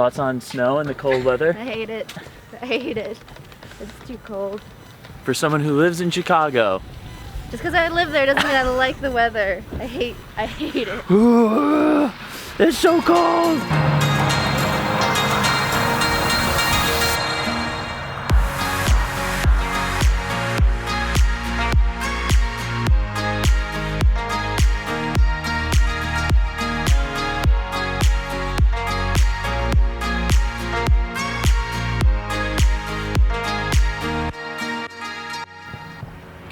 Thoughts on snow and the cold weather? I hate it. I hate it. It's too cold. For someone who lives in Chicago. Just because I live there doesn't mean I like the weather. I hate it. Ooh, it's so cold!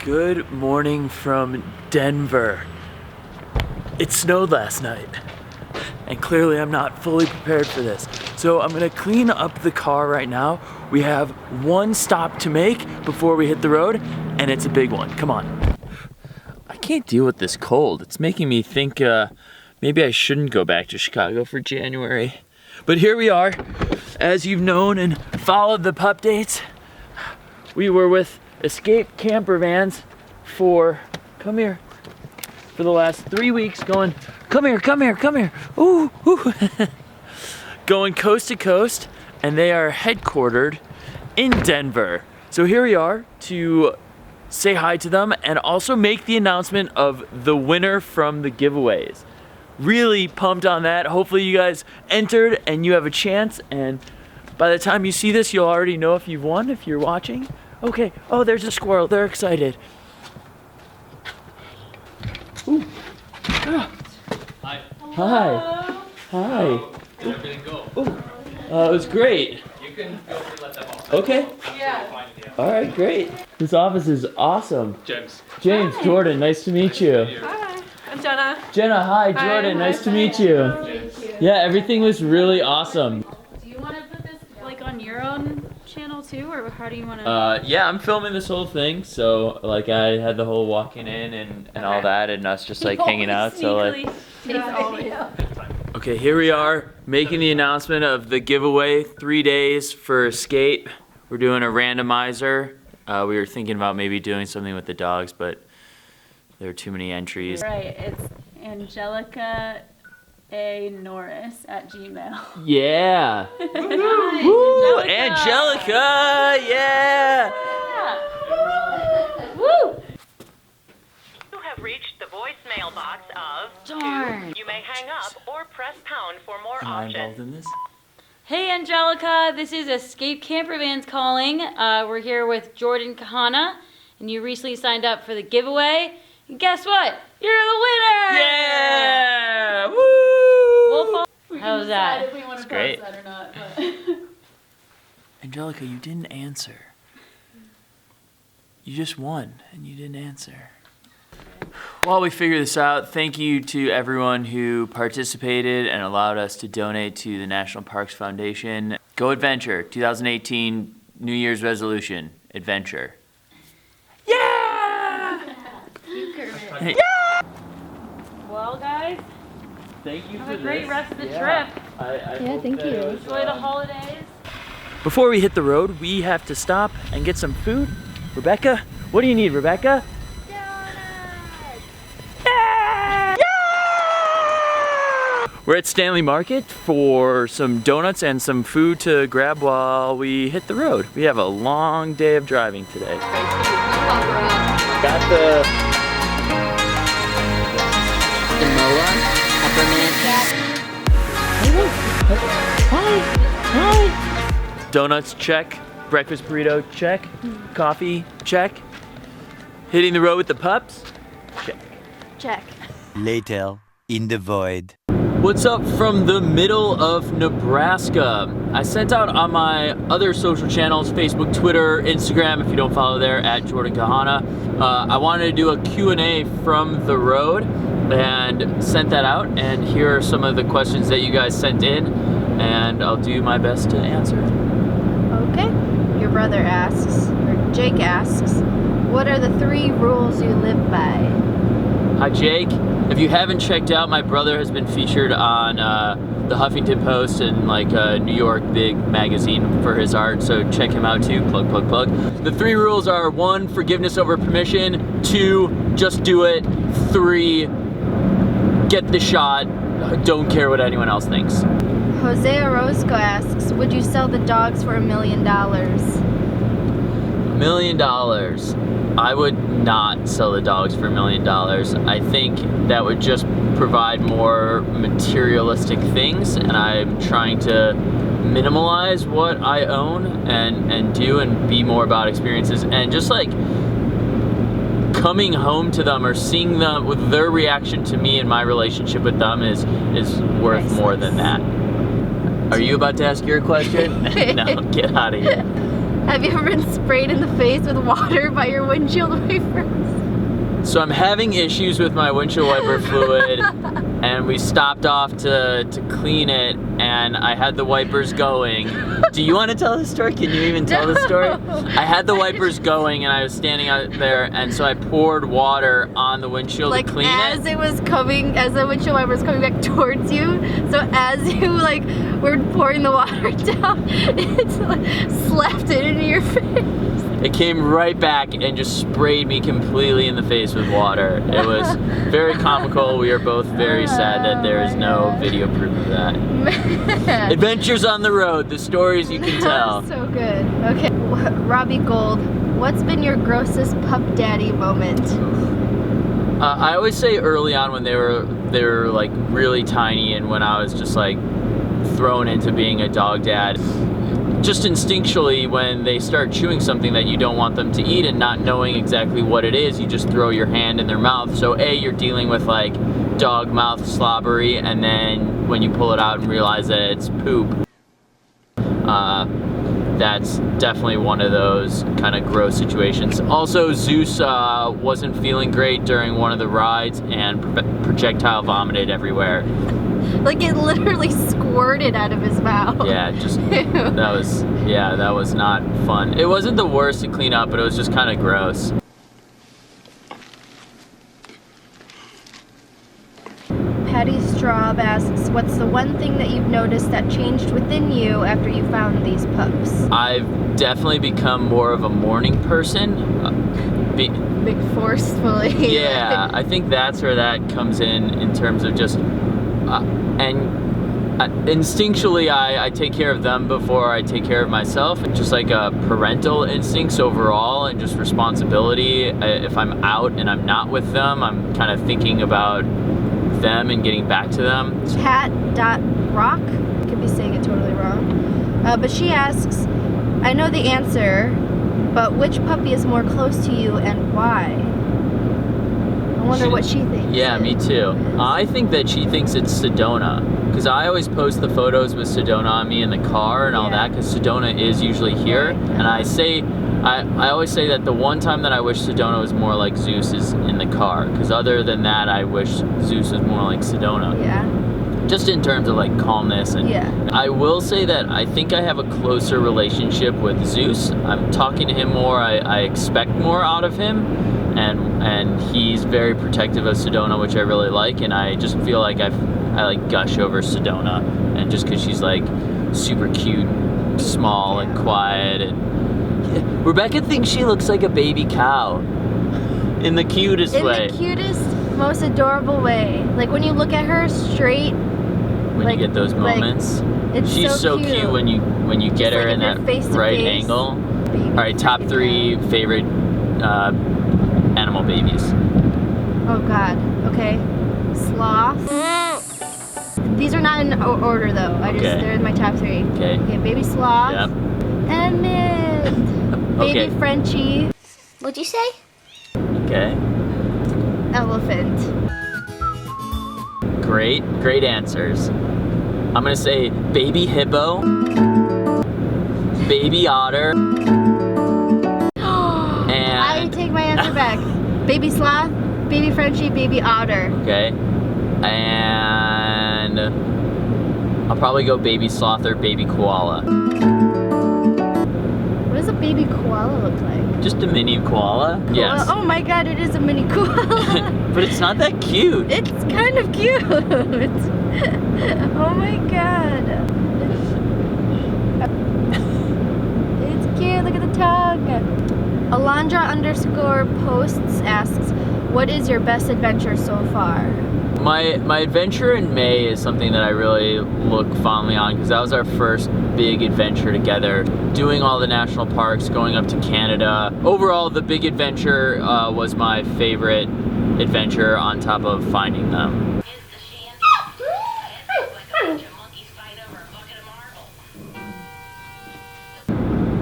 Good morning from Denver. It snowed last night, and clearly I'm not fully prepared for this. So I'm gonna clean up the car right now. We have one stop to make before we hit the road, and it's a big one. Come on. I can't deal with this cold. It's making me think maybe I shouldn't go back to Chicago for January. But here we are. As you've known and followed the PUPdates, we were with Escape camper vans for the last 3 weeks, going come here, ooh, ooh. Going coast to coast, and they are headquartered in Denver. So here we are to say hi to them and also make the announcement of the winner from the giveaways. Really pumped on that. Hopefully you guys entered and you have a chance, and by the time you see this you'll already know if you've won, if you're watching. Okay, oh, there's a squirrel, they're excited. Ooh. Ah. Hi. Hi. Hi. Did everything go? Ooh. It was great. You can feel free to let them off. Okay. Yeah. All right, great. This office is awesome. James. James, hi. Jordan, nice to meet you. Hi, I'm Jenna. Jenna, hi, Jordan, nice to meet you. Yeah, everything was really awesome. Do you want to put this like on your own channel too, or how do you want to? Yeah, I'm filming this whole thing, so like I had the whole walking in and all that, and us just like hanging out. So like. Okay, here we are making the announcement of the giveaway. 3 days for Escape. We're doing a randomizer. We were thinking about maybe doing something with the dogs, but there are too many entries. Right, it's Angelica A. Norris at Gmail. Yeah. Woo! Angelica, yeah. Woo! You have reached the voicemail box of Darn. 2. You may hang up or press pound for more Am I options. involved in this? Hey Angelica, this is Escape Campervans calling. We're here with Jordan Kahana, and you recently signed up for the giveaway. And guess what? You're the winner! Yeah! Woo! How's that? If we want to great. post that or not. But. Angelica, you didn't answer. You just won, and you didn't answer. While we figure this out, thank you to everyone who participated and allowed us to donate to the National Parks Foundation. Go Adventure, 2018 New Year's resolution, adventure. Yeah! Yeah! Well, guys, Thank you have for a great this. rest of the Yeah. trip. I thank you. Enjoy the holidays. Before we hit the road, we have to stop and get some food. Rebecca, what do you need, Rebecca? We're at Stanley Market for some donuts and some food to grab while we hit the road. We have a long day of driving today. Got the Moa, peppermint. Hi. Donuts, check. Breakfast burrito, check. Coffee, check. Hitting the road with the pups, check. Check. Later, in the void. What's up from the middle of Nebraska? I sent out on my other social channels, Facebook, Twitter, Instagram, if you don't follow there, at Jordan Kahana. I wanted to do a Q&A from the road and sent that out, and here are some of the questions that you guys sent in, and I'll do my best to answer. Okay. Your brother asks, or Jake asks, what are the 3 rules you live by? Hi Jake, if you haven't checked out, my brother has been featured on the Huffington Post and like a New York big magazine for his art, so check him out too, plug, plug, plug. The 3 rules are 1, forgiveness over permission, 2, just do it, 3, get the shot, don't care what anyone else thinks. Jose Orozco asks, would you sell the dogs for $1 million? $1 million. I would not sell the dogs for $1 million. I think that would just provide more materialistic things, and I'm trying to minimalize what I own and do and be more about experiences, and just like coming home to them or seeing them with their reaction to me and my relationship with them is worth more than that. Are you about to ask your question? No, get out of here. Have you ever been sprayed in the face with water by your windshield wipers? So I'm having issues with my windshield wiper fluid, and we stopped off to clean it, and I had the wipers going. Do you want to tell the story? Can you even tell the story? I had the wipers going, and I was standing out there, and so I poured water on the windshield to clean as the windshield wiper was coming back towards you, so as you like were pouring the water down, it like slapped it into your face. It came right back and just sprayed me completely in the face with water. It was very comical. We are both very sad that there is no video proof of that. Adventures on the road, the stories you can tell. So good. Okay, Robbie Gold, what's been your grossest pup daddy moment? I always say early on when they were like really tiny, and when I was just like thrown into being a dog dad. Just instinctually, when they start chewing something that you don't want them to eat and not knowing exactly what it is, you just throw your hand in their mouth. So you're dealing with like dog mouth slobbery, and then when you pull it out and realize that it's poop, that's definitely one of those kind of gross situations. Also, Zeus wasn't feeling great during one of the rides and projectile vomited everywhere. Like it literally squirted out of his mouth. Yeah, that was not fun. It wasn't the worst to clean up, but it was just kind of gross. Patty Straub asks, what's the one thing that you've noticed that changed within you after you found these pups? I've definitely become more of a morning person. Big forcefully. Yeah, I think that's where that comes in terms of just instinctually I take care of them before I take care of myself. Just like a parental instincts overall, and just responsibility. If I'm out and I'm not with them, I'm kind of thinking about them and getting back to them. Cat.rock, could be saying it totally wrong, but she asks, I know the answer, but which puppy is more close to you and why? I wonder what she thinks. Yeah, me too. I think that she thinks it's Sedona, because I always post the photos with Sedona on me in the car and all that, because Sedona is usually here. And I always say that the one time that I wish Sedona was more like Zeus is in the car, because other than that, I wish Zeus was more like Sedona. Yeah. Just in terms of like calmness, and I will say that I think I have a closer relationship with Zeus. I'm talking to him more. I expect more out of him. And he's very protective of Sedona, which I really like, and I just feel like I like gush over Sedona, and just because she's like super cute, small and quiet, and Rebecca thinks she looks like a baby cow in the cutest way. In the cutest, most adorable way. Like when you look at her straight. When you get those moments, she's so cute when you get her in that right angle. All right, top 3 favorite animal babies. Oh God. Okay. Sloth. These are not in order though. They're in my top 3. Okay. Okay. Baby sloth. Yep. Emmett. Baby Frenchie. What'd you say? Okay. Elephant. Great answers. I'm gonna say baby hippo, baby otter, and I take my answer back. Baby sloth, baby Frenchie, baby otter. Okay. And I'll probably go baby sloth or baby koala. What does a baby koala look like? Just a mini koala? Yes. Oh my God, it is a mini koala. But it's not that cute. It's kind of cute. Oh my God. It's cute, look at the tongue. Alondra_posts asks, what is your best adventure so far? My adventure in May is something that I really look fondly on because that was our first big adventure together. Doing all the national parks, going up to Canada. Overall, the big adventure was my favorite adventure on top of finding them.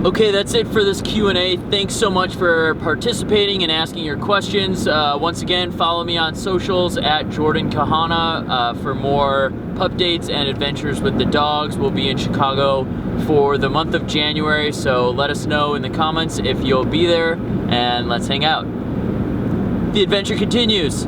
Okay, that's it for this Q&A. Thanks so much for participating and asking your questions. Once again, follow me on socials at Jordan Kahana for more pup dates and adventures with the dogs. We'll be in Chicago for the month of January, so let us know in the comments if you'll be there, and let's hang out. The adventure continues.